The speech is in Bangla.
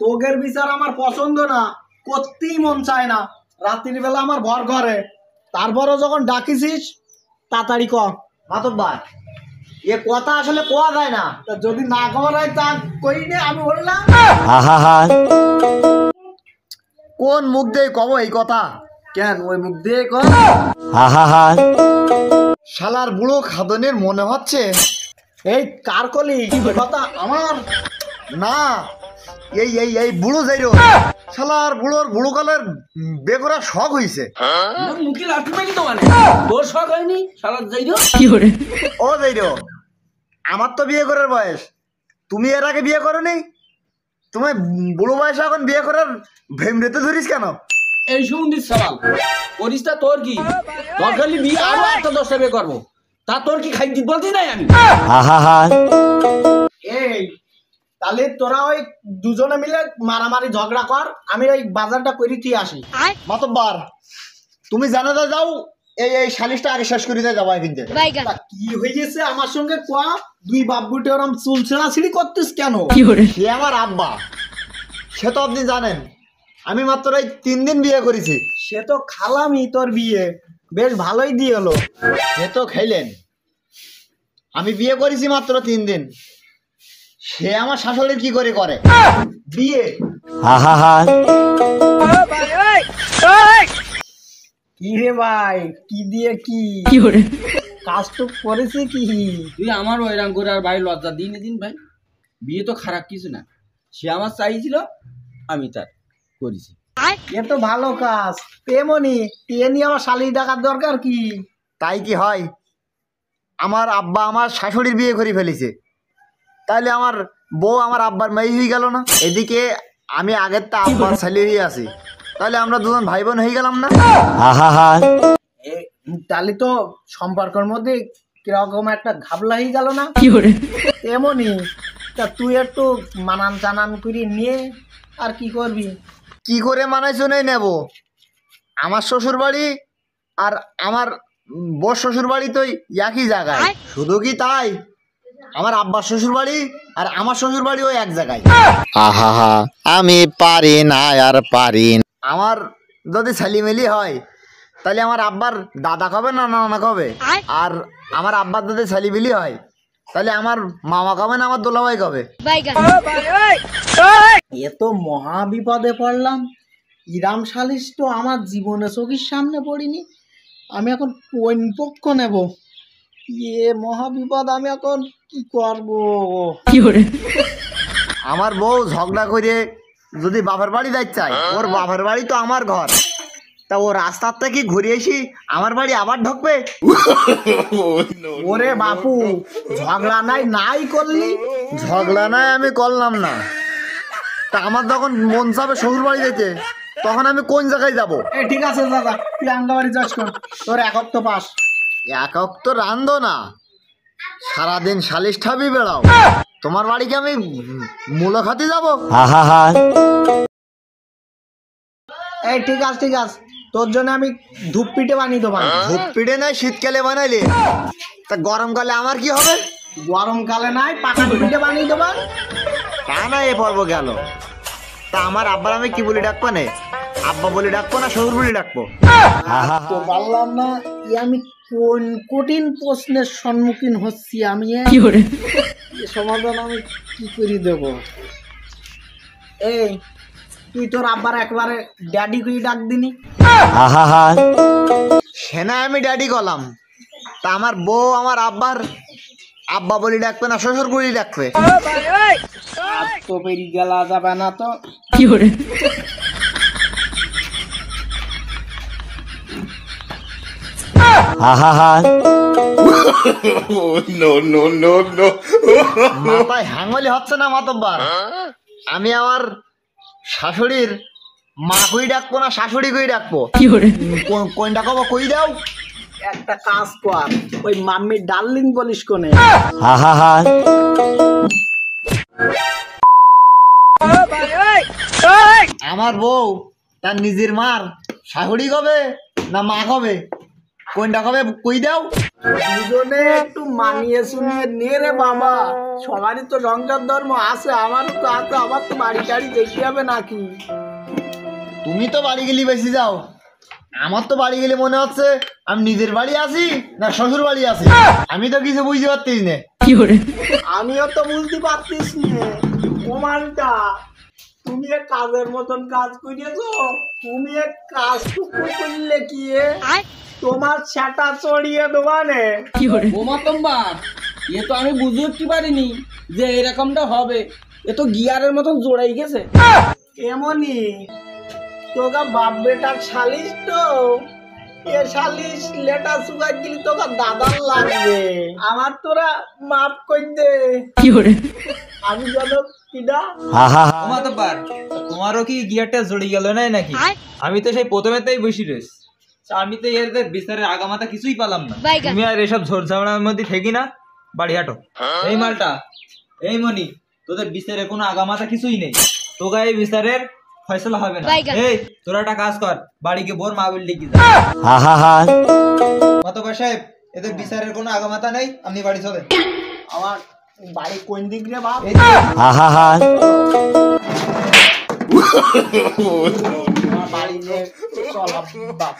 তোগের বিচার আমার পছন্দ না, করতেই মন চায় না। রাত্রির বেলা আমার ভর ঘরে, তারপরও যখন ডাকিছিস তাড়াতাড়ি ক। মাতব্বার এ কথা আসলে কোয়া যায় না। যদি না করাই তা কই নে, আমি বললাম কোন মুখ দিয়ে কব এই কথা? কেন ওই মুখ দিয়ে ক। শালার বুড়ো খাদনের মনে হচ্ছে। এই কার কলি কথা আমার না, এই এই এই বুড়ো যাইরো শালার বুড়োর বুড়ো কালের বিয়ে করার শখ হইছে। মুখে লাঠি মারি তো মানে তোর শখ হয়নি শালার যাইরো। ও যাইরো, আমার তো বিয়ে করার বয়স, তুমি এর আগে বিয়ে করো নি? তুমি বুড়ো বয়সে এখন বিয়ে করার ভেমরেতে ধরিস কেন? এই সুন্দর সওয়াল করিস তা তোর কি দরকার? বিয়ে আরো 8-10টা বিয়ে করবো, তা তোর কি খাই দিত বলতে নাই আমি? এই তাহলে তোরা ওই দুজনে মিলে মারামারি ঝগড়া কর, আমি ওই বাজারটা করে দিয়ে আসি। মাতব্বার তুমি জানো না, যাও এই এই সালিশটা আগে শেষ করে দিয়ে যাবো কিন্তু। কি হয়েছে আমার সঙ্গে কোয়া? দুই বাবুটে ওরম চুল ছেঁড়াছিড়ি করতিস কেন? সে আমার আব্বা, সে তো আপনি জানেন আমি মাত্র এই 3 দিন বিয়ে করেছি। সে তো খালামি, তোর বিয়ে বেশ ভালোই দিয়ে হলো। সে তো খেলেন, আমি বিয়ে করেছি মাত্র 3 দিন, সে আমার শাশুড়ির কি করে করে বিয়ে? কি রে ভাই, কি দিয়ে কি কাজ তো করেছে কি? তুই আমার ওইরাম করে আর ভাই লজ্জা দিন দিন ভাই। বিয়ে তো খারাপ কিছু না, সে আমার চাইছিল আমি তার করেছি। এ তো ভালো কাজ। তেমনি এ নিয়ে আমার শালি ডাকার দরকার কি? তাই কি হয়? আমার আব্বা আমার শাশুড়ির বিয়ে করে ফেলেছে, তাইলে আমার বউ আমার আব্বার মেয়ে হয়ে গেল না? এদিকে আমি আগের তা আব্বার ছেলে হয়ে আছি, তাহলে আমরা দুজন ভাই বোন হয়ে গেলাম না? তাহলে তো সম্পর্কের মধ্যে কিরকম একটা ঘাবলা হয়ে গেল না? এমনই তা তুই একটু মানান টানান করে নিয়ে আর কি করবি? কি করে মানাইছো নেই নেব? আমার শ্বশুর বাড়ি আর আমার বর শ্বশুর বাড়ি তো একই জায়গায়। শুধু কি তাই, আমার আব্বার শ্বশুর বাড়ি আর আমার শ্বশুর বাড়ি ওই এক জায়গায়। আমি পারি না আর পারি না। আমার যদি ছেলেমেলি হয় তাহলে আমার আব্বার দাদা কবে না নানা কবে, আর আমার আব্বার যদি ছেলেমেলি হয় তাহলে আমার মামা কবে না আমার দোলাভাই কবে। এ তো মহা বিপদে পড়লাম। ইরাম সালিশ তো আমার জীবনে চোখের সামনে পড়িনি। আমি এখন কোন পক্ষ নেব? এ মহা বিপদ, আমি এখন কি করব? আমার বউ ঝগড়া করে যদি বাপের বাড়ি যাইতে চায়, ওর বাপের বাড়ি তো আমার ঘর, তা ও রাস্তার থেকে ঘুরে এসি আমার বাড়ি আবার ঢুকবে? ওরে বাপু, ঝগড়া নাই নাই করলি? ঝগড়া নাই আমি করলাম না, তা আমার যখন মন চাবে শ্বশুর বাড়ি যেতে, তখন আমি কোন জায়গায় যাব? ঠিক আছে দাদা, তুই আঙ্গা বাড়ি যাস কর, তোর একক তো পাস। একক তো রান্ধো না, সারাদিন সালিশ ঠাবি বেড়াও, তোমার বাড়িকে আমি মূল খাতে যাবো? এই ঠিক আছে ঠিক আছে, তোর জন্য আমি ধূপ পিঠে বানিয়ে দেবো। ধূপ পিঠে নাই শীতকালে বানাইলে, তা গরমকালে আমার কি হবে? গরমকালে নাই পাকা পিঠে বানিয়ে দেবো। তা না এ পর্ব গেল, তা আমার আব্বার আমি কি বলি ডাকবো? না আব্বা বলে ডাকবো না শ্বশুর বলে ডাকবো? তো বললাম না, আমি কোন কঠিন প্রশ্নের সম্মুখীন হচ্ছি। আমি সমাধান আমি কি করে দেব? এই তুই তোর আব্বার একবারে ড্যাডি করে ডাক দিনি। সেনা আমি ড্যাডি করলাম, তা আমার বউ আমার আব্বার আব্বা বলি ডাকবে না শ্বশুর বলি ডাকবে? তো পেরি গেলা যাবে না তো। মাথায় হাঙ্গলি হচ্ছে না মাতব্বার, আমি আমার শাশুড়ির মা কই ডাকবো না শাশুড়ি কই ডাকবো? কোন ডাকবো কই দাও? একটা কাজ কর, ওই মাম্মি ডার্লিং বলিস কোনে। আমার বউ তার নিজের মার শাশুড়ি কবে না মা কবে, কোনটা কবে কই দাও? দুজনে একটু মানিয়ে শুনিয়ে নে রে বাবা, সবারই তো সংসার ধর্ম আছে, আমারও তো আছে, আমার তো বাড়ি টাড়ি দেখতে হবে নাকি? তুমি তো বাড়ি গেলি বেশি যাও, আমার তো বাড়ি গেলে মনে হচ্ছে আমি নিজের বাড়ি আছি না শ্বশুর বাড়ি আছি, আমি তো কিছু বুঝতে পারতিস না। আমিও তো বুঝতে পারতিস না। ওমানটা তুমি এক কাজের মতন কাজ করিয়েছো, তুমি এক কাজ করলে কি তোমার ছাটা চড়িয়ে দোকানে। বোমা তোমার এ তো আমি বুঝে উঠতে পারিনি যে এরকমটা হবে। এ তো গিয়ারের মতন জোড়াই গেছে। এমনই তোকে বাপ বেটার শালিশ তো, এ শালিশ লেটা সুগার দিলি তোকে দাদার লাগবে। আমার তোরা মাফ করে দে, আমি যেন কিনা। তোমার তো পার, তোমারও কি গিয়ারটা জড়ি গেল না নাকি? আমি তো সেই প্রথমেতেই বসি রয়েছি, আমি তো এর বিচারের আগামাতা কিছুই পেলাম না। তুমি আর এসব ঝোর ঝামেলার মধ্যে থেকি না, বাড়ি হাঁটো। এই মালটা, এই মনি, তোদের বিচারে কোনো আগামাতা কিছুই নেই, তোকে এই বিচারের ফয়সলা হবে না। এই তোরা একটা কাজ কর, বাড়ি গিয়ে বোর মা বল ডেকে যা। মাতবার সাহেব, এদের বিচারের কোনো আগামাতা নেই, আপনি বাড়ি চলে। আমার বাড়ি কোন দিক রে বাপ? এই যে- আমার বাড়ি নে চল বাপ।